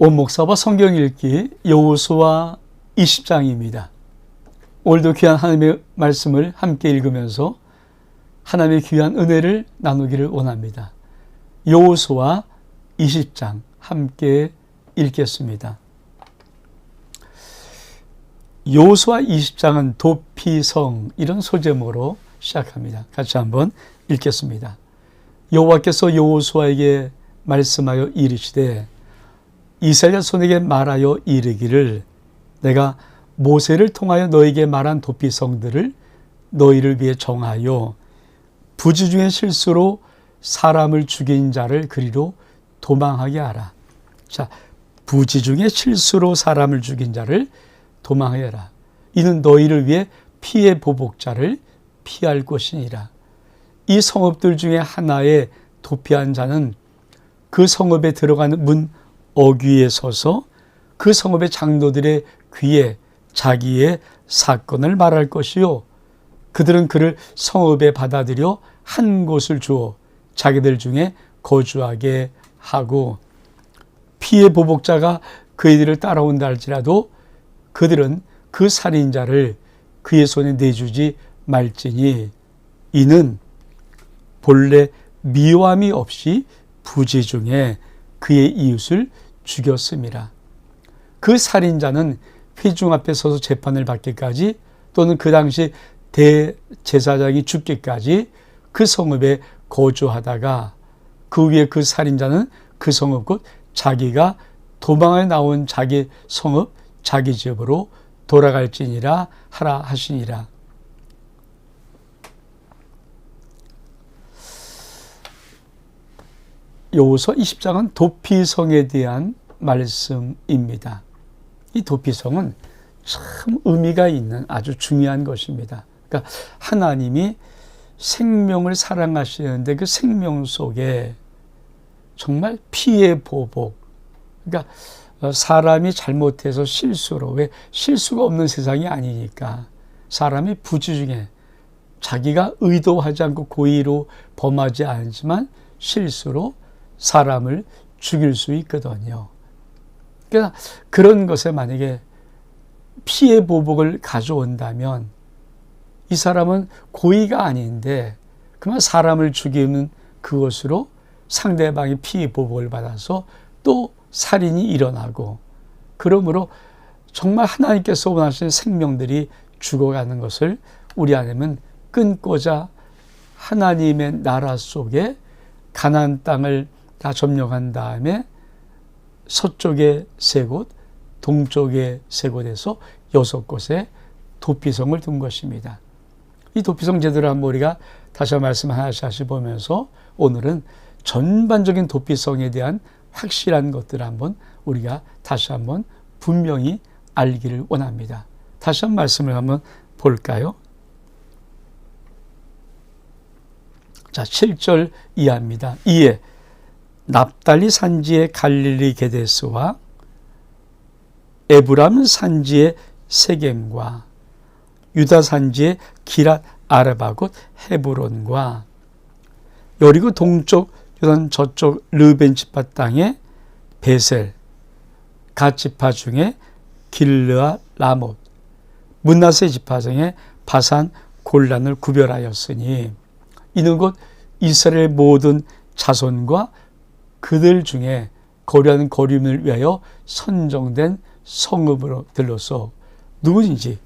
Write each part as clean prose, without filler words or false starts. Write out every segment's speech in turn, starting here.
온 목사와 성경 읽기 여호수아 20장입니다. 오늘도 귀한 하나님의 말씀을 함께 읽으면서 하나님의 귀한 은혜를 나누기를 원합니다. 여호수아 20장 함께 읽겠습니다. 여호수아 20장은 도피성 이런 소제목으로 시작합니다. 같이 한번 읽겠습니다. 여호와께서 여호수아에게 말씀하여 이르시되 이스라엘 자손에게 말하여 이르기를 내가 모세를 통하여 너에게 말한 도피성들을 너희를 위해 정하여 부지 중에 실수로 사람을 죽인 자를 그리로 도망하게 하라. 자, 부지 중에 실수로 사람을 죽인 자를 도망하게 하라. 이는 너희를 위해 피해 보복자를 피할 것이니라. 이 성읍들 중에 하나에 도피한 자는 그 성읍에 들어가는 문 어귀에 서서 그 성읍의 장로들의 귀에 자기의 사건을 말할 것이요 그들은 그를 성읍에 받아들여 한 곳을 주어 자기들 중에 거주하게 하고 피해 보복자가 그들을 따라온다 할지라도 그들은 그 살인자를 그의 손에 내주지 말지니 이는 본래 미워함이 없이 부지 중에 그의 이웃을 죽였음이라. 그 살인자는 회중 앞에 서서 재판을 받기까지 또는 그 당시 대제사장이 죽기까지 그 성읍에 거주하다가 그 위에 그 살인자는 그 성읍 곧 자기가 도망해 나온 자기 성읍 자기 집으로 돌아갈지니라 하라 하시니라. 여호수아 20장은 도피성에 대한 말씀입니다. 이 도피성은 참 의미가 있는 아주 중요한 것입니다. 그러니까 하나님이 생명을 사랑하시는데 그 생명 속에 정말 피해 보복, 그러니까 사람이 잘못해서 실수로, 왜 실수가 없는 세상이 아니니까 사람이 부지 중에 자기가 의도하지 않고 고의로 범하지 않지만 실수로 사람을 죽일 수 있거든요. 그러니까 그런 것에 만약에 피해 보복을 가져온다면 이 사람은 고의가 아닌데 그만 사람을 죽이는 그것으로 상대방이 피해 보복을 받아서 또 살인이 일어나고 그러므로 정말 하나님께서 원하시는 생명들이 죽어가는 것을 우리 하나님은 끊고자 하나님의 나라 속에 가나안 땅을 다 점령한 다음에 서쪽에 3곳, 동쪽에 3곳에서 6곳에 도피성을 둔 것입니다. 이 도피성 제도를 한번 우리가 다시 말씀 하나씩 보면서 오늘은 전반적인 도피성에 대한 확실한 것들을 한번 우리가 다시 한번 분명히 알기를 원합니다. 다시 한번 말씀을 한번 볼까요? 자, 7절 이하입니다. 이에 납달리 산지의 갈릴리 게데스와 에브람 산지의 세겜과 유다 산지의 기랏 아르바 곧 헤브론과 여리고 동쪽 요단 저쪽 르벤 지파 땅의 베셀 갓 지파 중에 길르아 라못 므낫세 지파 중에 바산 골란을 구별하였으니 이는 곧 이스라엘 모든 자손과 그들 중에 거류하는 거류민을 위하여 선정된 성읍으로 들러서 누구든지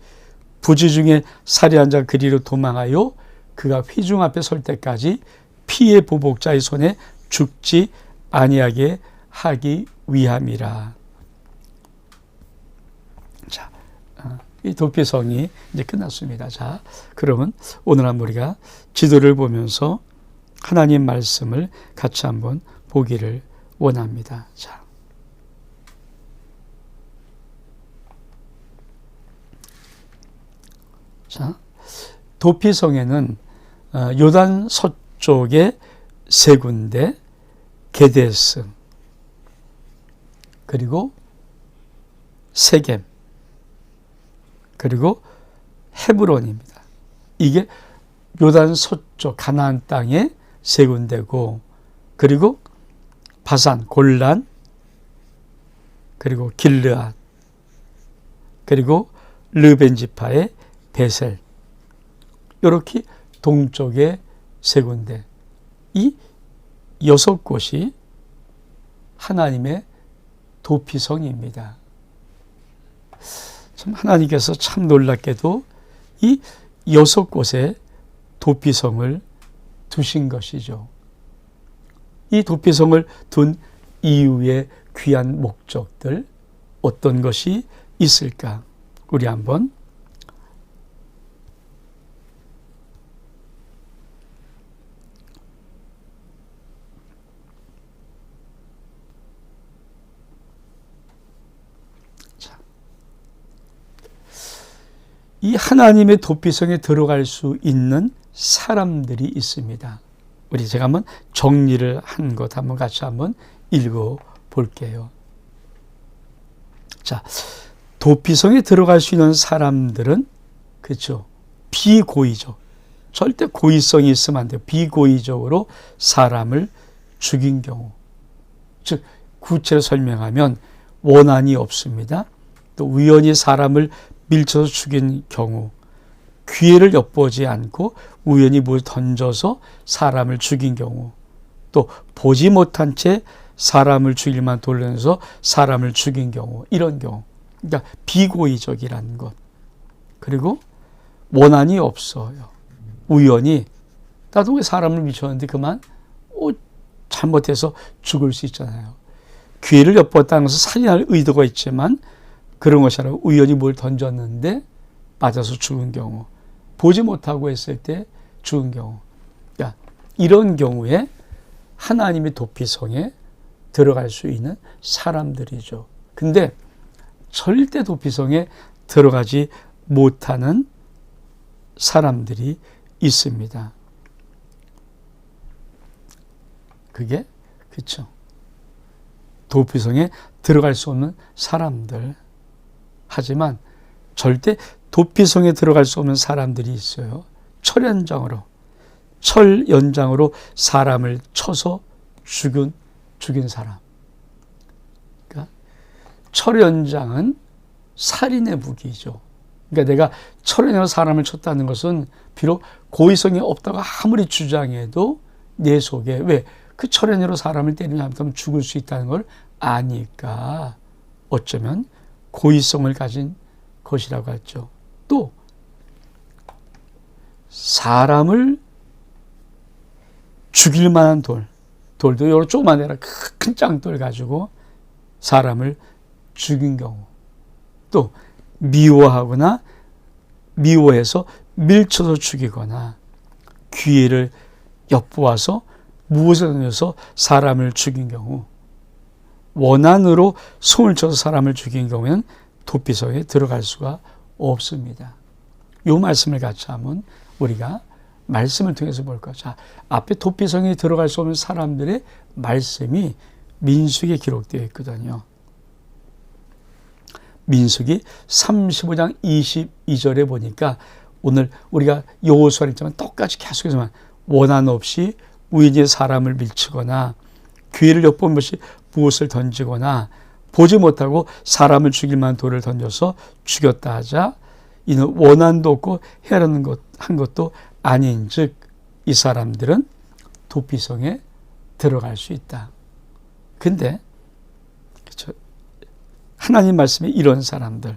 부지 중에 살인한 자 그리로 도망하여 그가 회중 앞에 설 때까지 피해 보복자의 손에 죽지 아니하게 하기 위함이라. 자, 이 도피성이 이제 끝났습니다. 자, 그러면 오늘 한번 우리가 지도를 보면서 하나님 말씀을 같이 한번 보기를 원합니다. 자, 도피성에는 요단 서쪽에 3군데 게데스 그리고 세겜 그리고 헤브론입니다. 이게 요단 서쪽 가나안 땅의 3군데고 그리고 바산, 골란, 그리고 길르앗, 그리고 르벤 지파의 베셀, 이렇게 동쪽에 세 군데, 이 6곳이 하나님의 도피성입니다. 참 하나님께서 참 놀랍게도 이 6곳에 도피성을 두신 것이죠. 이 도피성을 둔 이유의 귀한 목적들, 어떤 것이 있을까? 우리 한번 이 하나님의 도피성에 들어갈 수 있는 사람들이 있습니다. 우리 제가 한번 정리를 한 것 한번 같이 한번 읽어 볼게요. 자, 도피성에 들어갈 수 있는 사람들은 그렇죠. 비고의적. 절대 고의성이 있으면 안 돼요. 비고의적으로 사람을 죽인 경우. 즉 구체로 설명하면 원한이 없습니다. 또 우연히 사람을 밀쳐서 죽인 경우, 기회를 엿보지 않고 우연히 뭘 던져서 사람을 죽인 경우, 또 보지 못한 채 사람을 죽일만 돌려서 사람을 죽인 경우, 이런 경우. 그러니까 비고의적이라는 것. 그리고 원한이 없어요. 우연히 나도 왜 사람을 미쳤는데 그만 잘못해서 죽을 수 있잖아요. 기회를 엿봤다는 것은 살인할 의도가 있지만 그런 것이 아니라 우연히 뭘 던졌는데 맞아서 죽은 경우, 보지 못하고 했을 때 죽은 경우. 그러니까 이런 경우에 하나님의 도피성에 들어갈 수 있는 사람들이죠. 근데 절대 도피성에 들어가지 못하는 사람들이 있습니다. 그게 그렇죠. 도피성에 들어갈 수 없는 사람들. 하지만 절대 도피성에 들어갈 수 없는 사람들이 있어요. 철연장으로 사람을 쳐서 죽인 사람. 그러니까 철연장은 살인의 무기죠. 그러니까 내가 철연으로 사람을 쳤다는 것은 비록 고의성이 없다고 아무리 주장해도 내 속에 왜 그 철연으로 사람을 때리면 죽을 수 있다는 걸 아니까 어쩌면 고의성을 가진 것이라고 하죠. 또 사람을 죽일 만한 돌도 여러 조그만 애라 큰 짱돌 가지고 사람을 죽인 경우, 또 미워해서 밀쳐서 죽이거나 기회를 엿보아서 무엇을 던져서 사람을 죽인 경우, 원한으로 손을 쳐서 사람을 죽인 경우에는 도피성에 들어갈 수가 없습니다. 이 말씀을 같이 하면 우리가 말씀을 통해서 볼 거죠. 자, 앞에 도피성에 들어갈 수 없는 사람들의 말씀이 민수기에 기록되어 있거든요. 민수기 35장 22절에 보니까 오늘 우리가 여호수아를 했지만 똑같이 계속해서만 원한 없이 우연히 사람을 밀치거나 기회를 엿본 것이 무엇을 던지거나 보지 못하고 사람을 죽일 만한 돌을 던져서 죽였다 하자 이는 원한도 없고 해라는 한 것도 아닌 즉 이 사람들은 도피성에 들어갈 수 있다. 근데 그렇죠? 하나님 말씀에 이런 사람들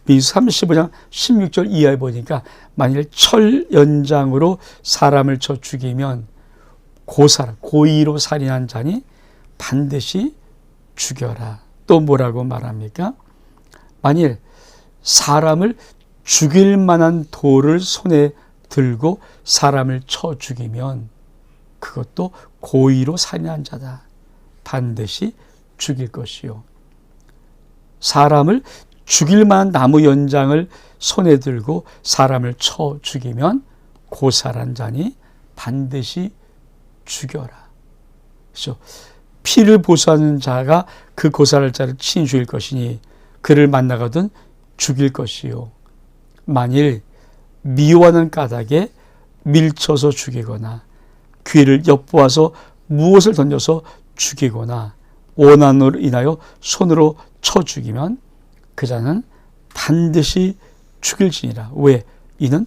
민수 35장 16절 이하에 보니까 만일 철연장으로 사람을 쳐 죽이면 고의로 살인한 자니 반드시 죽여라. 또 뭐라고 말합니까? 만일 사람을 죽일 만한 돌을 손에 들고 사람을 쳐 죽이면 그것도 고의로 살인한 자다. 반드시 죽일 것이요. 사람을 죽일 만한 나무 연장을 손에 들고 사람을 쳐 죽이면 고살한 자니 반드시 죽여라. 그렇죠? 피를 보수하는 자가 그 고살할 자를 친히 죽일 것이니 그를 만나거든 죽일 것이요. 만일 미워하는 까닭에 밀쳐서 죽이거나 귀를 엿보아서 무엇을 던져서 죽이거나 원한으로 인하여 손으로 쳐 죽이면 그 자는 반드시 죽일지니라. 왜? 이는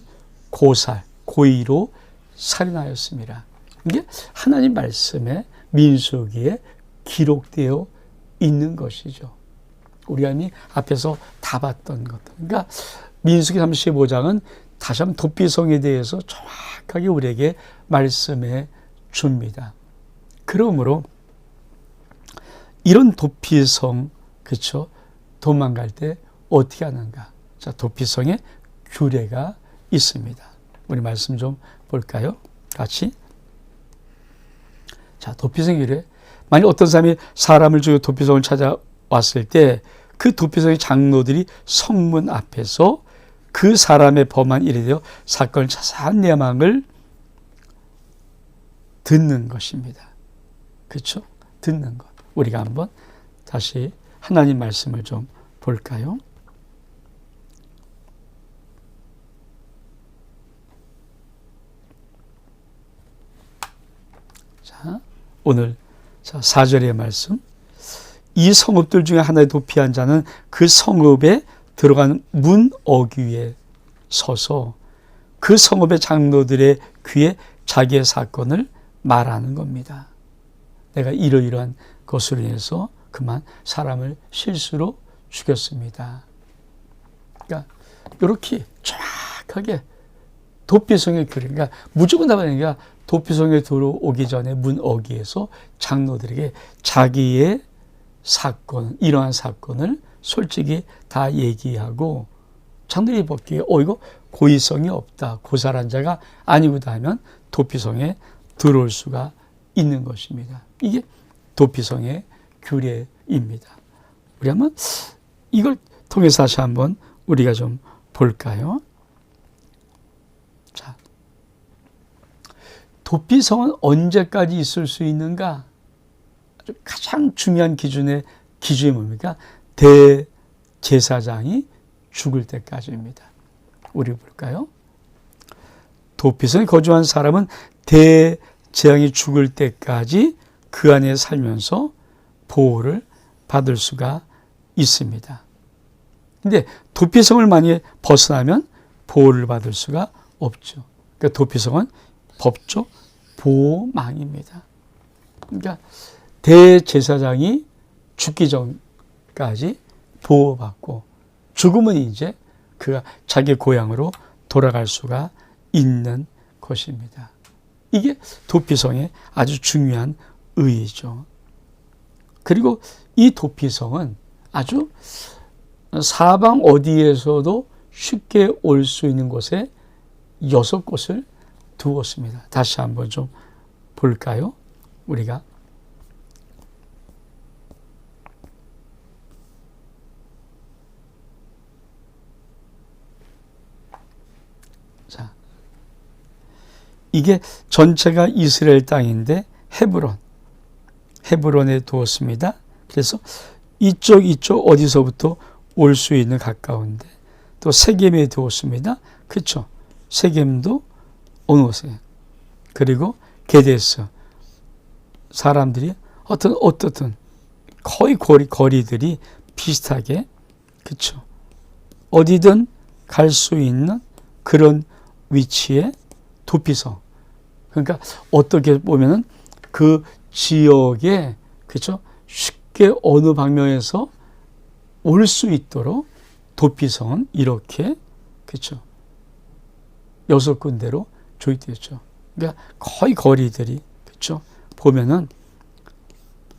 고의로 살인하였습니다. 이게 하나님 말씀에 민수기에 기록되어 있는 것이죠. 우리가 이미 앞에서 다 봤던 것들. 그러니까 민수기 35장은 다시 한번 도피성에 대해서 정확하게 우리에게 말씀해 줍니다. 그러므로 이런 도피성, 그렇죠? 도망갈 때 어떻게 하는가? 자, 도피성에 규례가 있습니다. 우리 말씀 좀 볼까요? 같이. 자, 도피성 규례. 만약 어떤 사람이 사람을 죽여 도피성을 찾아왔을 때 그 도피성의 장로들이 성문 앞에서 그 사람의 범한 일에 대해 사건을 자세한 내막을 듣는 것입니다. 그렇죠? 듣는 것. 우리가 한번 다시 하나님 말씀을 좀 볼까요? 자, 오늘 4절의 말씀. 이 성읍들 중에 하나에 도피한 자는 그 성읍에 들어가는 문 어귀에 서서 그 성읍의 장로들의 귀에 자기의 사건을 말하는 겁니다. 내가 이러이러한 것으로 인해서 그만 사람을 실수로 죽였습니다. 그러니까 이렇게 정확하게 도피성의 규례, 그러니까 무조건 다 아니라 도피성에 들어오기 전에 문 어귀에서 장로들에게 자기의 사건, 이러한 사건을 솔직히 다 얘기하고 장로들이 보기에 이거 고의성이 없다, 고살한 자가 아니구나 하면 도피성에 들어올 수가 있는 것입니다. 이게 도피성의 규례입니다. 우리 한번 이걸 통해서 다시 한번 우리가 좀 볼까요? 자, 도피성은 언제까지 있을 수 있는가? 가장 중요한 기준이 뭡니까? 대제사장이 죽을 때까지입니다. 우리 볼까요? 도피성에 거주한 사람은 대제사장이 죽을 때까지 그 안에 살면서 보호를 받을 수가 있습니다. 근데 도피성을 만약에 벗어나면 보호를 받을 수가 없죠. 그러니까 도피성은 법적 보호망입니다. 그러니까 대제사장이 죽기 전까지 보호받고 죽으면 이제 그가 자기 고향으로 돌아갈 수가 있는 것입니다. 이게 도피성의 아주 중요한 의의죠. 그리고 이 도피성은 아주 사방 어디에서도 쉽게 올 수 있는 곳에 6곳을 두었습니다. 다시 한번 좀 볼까요? 우리가 이게 전체가 이스라엘 땅인데 헤브론에 두었습니다. 그래서 이쪽 어디서부터 올 수 있는 가까운데 또 세겜에 두었습니다. 그렇죠? 세겜도 어느 곳에. 그리고 게데스. 사람들이 어떻든 거의 거리들이 비슷하게, 그렇죠? 어디든 갈 수 있는 그런 위치에 도피성. 그러니까 어떻게 보면은 그 지역에, 그렇죠? 쉽게 어느 방면에서 올 수 있도록 도피성은 이렇게, 그렇죠? 6군데로 조직되었죠. 그러니까 거의 거리들이, 그렇죠? 보면은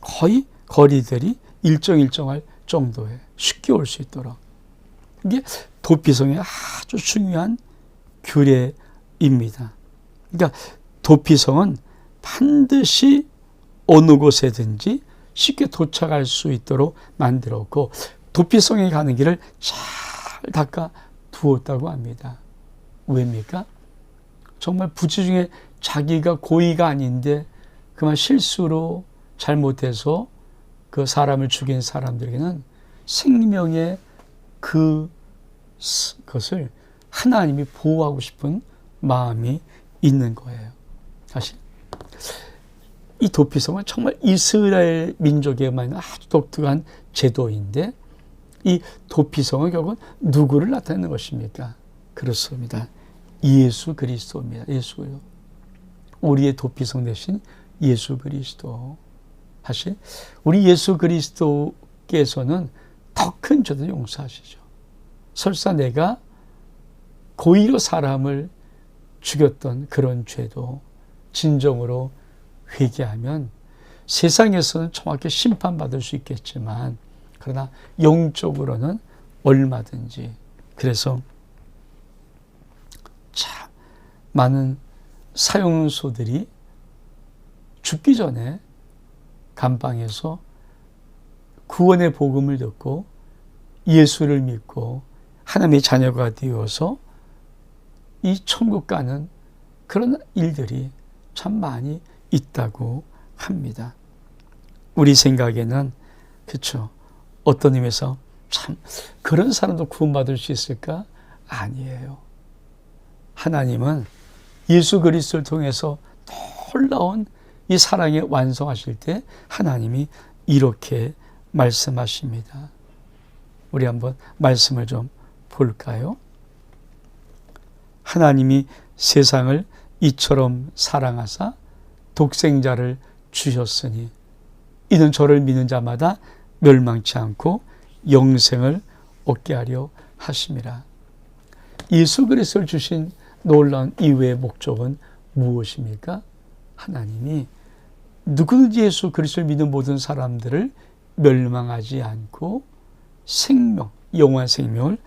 거의 거리들이 일정할 정도에 쉽게 올 수 있도록. 이게 도피성의 아주 중요한 규례입니다. 그러니까 도피성은 반드시 어느 곳에든지 쉽게 도착할 수 있도록 만들었고 도피성에 가는 길을 잘 닦아 두었다고 합니다. 왜입니까? 정말 부치 중에 자기가 고의가 아닌데 그만 실수로 잘못해서 그 사람을 죽인 사람들에게는 생명의 그것을 하나님이 보호하고 싶은 마음이 있는 거예요. 사실 이 도피성은 정말 이스라엘 민족에만 아주 독특한 제도인데 이 도피성은 결국은 누구를 나타내는 것입니까? 그렇습니다. 예수 그리스도입니다. 예수요. 우리의 도피성 대신 예수 그리스도. 사실 우리 예수 그리스도께서는 더 큰 죄도 용서하시죠. 설사 내가 고의로 사람을 죽였던 그런 죄도 진정으로 회개하면 세상에서는 정확히 심판받을 수 있겠지만 그러나 영적으로는 얼마든지. 그래서 참 많은 사형수들이 죽기 전에 감방에서 구원의 복음을 듣고 예수를 믿고 하나님의 자녀가 되어서 이 천국 가는 그런 일들이 참 많이 있다고 합니다. 우리 생각에는 그렇죠. 어떤 의미에서 참 그런 사람도 구원받을 수 있을까? 아니에요. 하나님은 예수 그리스도를 통해서 놀라운 이 사랑에 완성하실 때 하나님이 이렇게 말씀하십니다. 우리 한번 말씀을 좀 볼까요? 하나님이 세상을 이처럼 사랑하사 독생자를 주셨으니 이는 저를 믿는 자마다 멸망치 않고 영생을 얻게 하려 하심이라. 예수 그리스도를 주신 놀라운 이외의 목적은 무엇입니까? 하나님이 누구든지 예수 그리스도를 믿는 모든 사람들을 멸망하지 않고 생명, 영원한 생명을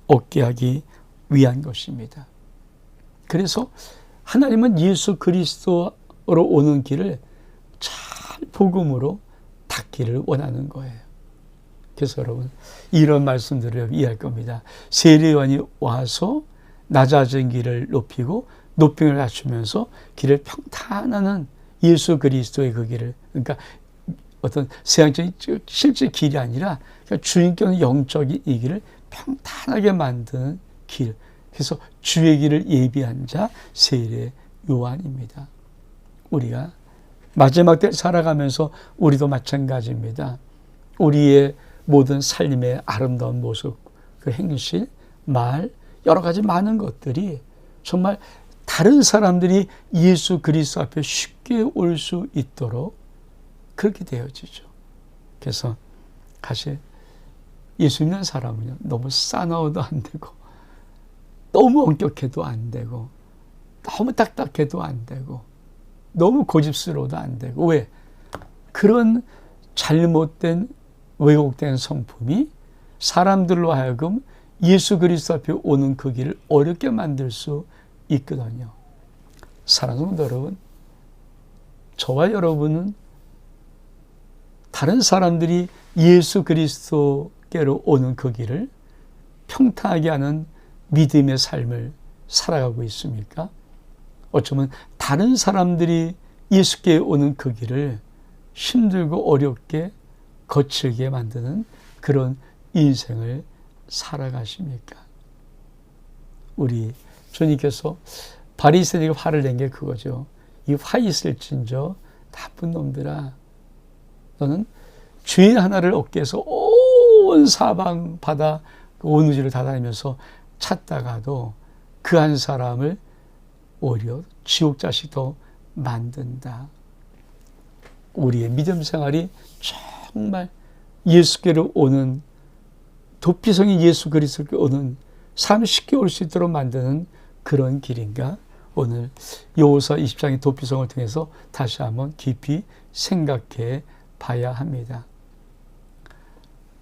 얻게 하기 위한 것입니다. 그래서 하나님은 예수 그리스도로 오는 길을 잘 복음으로 닫기를 원하는 거예요. 그래서 여러분 이런 말씀들을 이해할 겁니다. 세례요한이 와서 낮아진 길을 높이고 높임을 갖추면서 길을 평탄하는 예수 그리스도의 그 길을, 그러니까 어떤 세상적인 실제 길이 아니라 주인께는 영적인 이 길을 평탄하게 만드는 길. 그래서 주의 길을 예비한 자 세례 요한입니다. 우리가 마지막 때 살아가면서 우리도 마찬가지입니다. 우리의 모든 삶의 아름다운 모습, 그 행실, 말, 여러 가지 많은 것들이 정말 다른 사람들이 예수 그리스도 앞에 쉽게 올 수 있도록 그렇게 되어지죠. 그래서 사실 예수 믿는 사람은요, 너무 싸나워도 안 되고 너무 엄격해도 안 되고 너무 딱딱해도 안 되고 너무 고집스러워도 안 되고. 왜? 그런 잘못된 왜곡된 성품이 사람들로 하여금 예수 그리스도 앞에 오는 그 길을 어렵게 만들 수 있거든요. 사랑하는 성도 여러분, 저와 여러분은 다른 사람들이 예수 그리스도께로 오는 그 길을 평탄하게 하는 믿음의 삶을 살아가고 있습니까? 어쩌면 다른 사람들이 예수께 오는 그 길을 힘들고 어렵게 거칠게 만드는 그런 인생을 살아가십니까? 우리 주님께서 바리새인에게 화를 낸 게 그거죠. 이 화 있을진저 나쁜 놈들아, 너는 죄인 하나를 얻기 위해서 온 사방 바다 온 우주를 다 다니면서 찾다가도 그 한 사람을 오히려 지옥 자식도 만든다. 우리의 믿음 생활이 정말 예수께로 오는, 도피성이 예수 그리스도께 오는 삶 쉽게 올 수 있도록 만드는 그런 길인가? 오늘 여호수아 20장의 도피성을 통해서 다시 한번 깊이 생각해 봐야 합니다.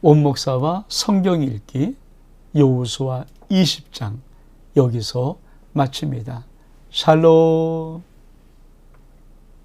원목사와 성경 읽기 여호수아 20장 여기서 마칩니다. 샬롬.